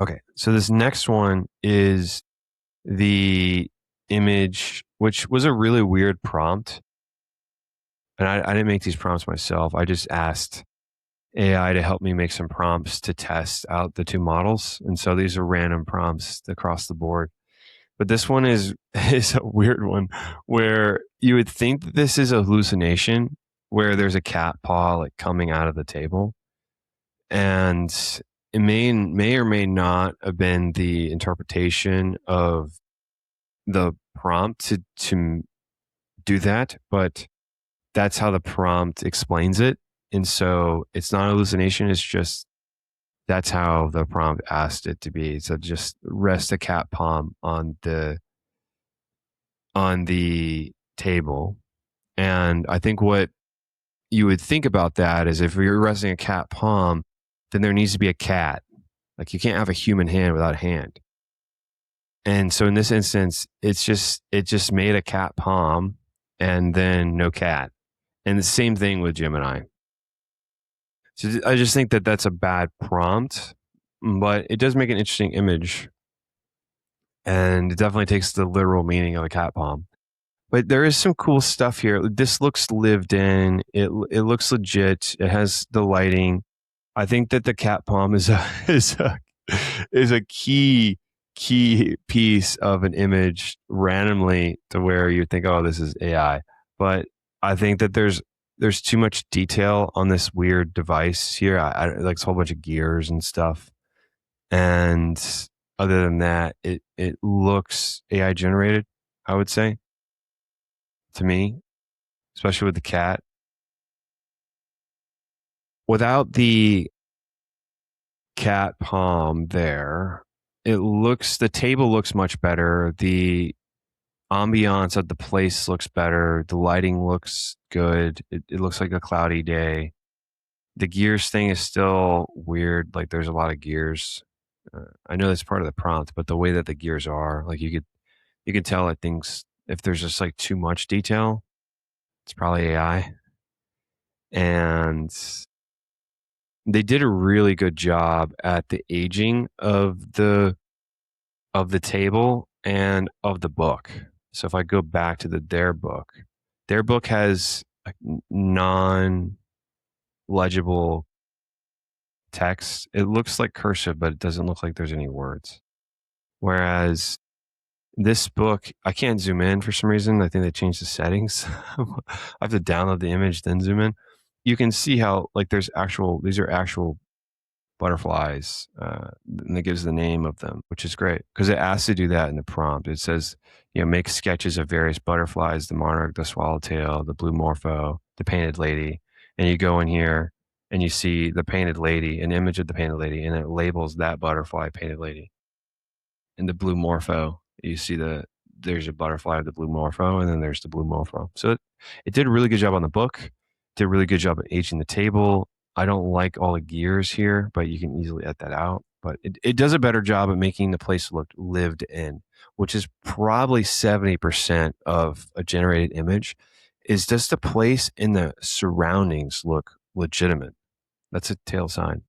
Okay, so this next one is the image, which was a really weird prompt. And I didn't make these prompts myself. I just asked AI to help me make some prompts to test out the two models. And so these are random prompts across the board. But this one is is a weird one where you would think that this is a hallucination where there's a cat paw like coming out of the table. And it may or may not have been the interpretation of the prompt to do that, but that's how the prompt explains it. And so it's not a hallucination, it's just that's how the prompt asked it to be. So just rest a cat palm on the table. And I think what you would think about that is if you're resting a cat palm, then there needs to be a cat. Like you can't have a human hand without a hand. And so in this instance, it just made a cat palm and then no cat. And the same thing with Gemini. So I just think that that's a bad prompt, but it does make an interesting image, and it definitely takes the literal meaning of a cat palm. But there is some cool stuff here. This looks lived in. It looks legit. It has the lighting. I think that the cat palm is a is a key piece of an image randomly to where you think, oh, this is AI. But I think that there's too much detail on this weird device here. I like a whole bunch of gears and stuff. And other than that, it looks AI generated, I would say, to me, especially with the cat. Without the cat palm there, the table looks much better. The ambiance of the place looks better. The lighting looks good. It looks like a cloudy day. The gears thing is still weird. Like there's a lot of gears. I know that's part of the prompt, but the way that the gears are, like you can tell that things, if there's just like too much detail, it's probably AI. And they did a really good job at the aging of the table and of the book. So if I go back to their book has like non legible text. It looks like cursive, but it doesn't look like there's any words. Whereas this book, I can't zoom in for some reason. I think they changed the settings. I have to download the image, then zoom in. You can see how like these are actual butterflies, and it gives the name of them, which is great because it asks to do that in the prompt. It says, make sketches of various butterflies: the monarch, the swallowtail, the blue morpho, the painted lady. And you go in here and you see the painted lady, an image of the painted lady, and it labels that butterfly painted lady. And the blue morpho, you see there's a butterfly of the blue morpho, and then there's the blue morpho. So it did a really good job on the book. Did a really good job at aging the table. I don't like all the gears here, but you can easily edit that out. But it does a better job at making the place look lived in, which is probably 70% of a generated image. Is does the place and the surroundings look legitimate? That's a tail sign.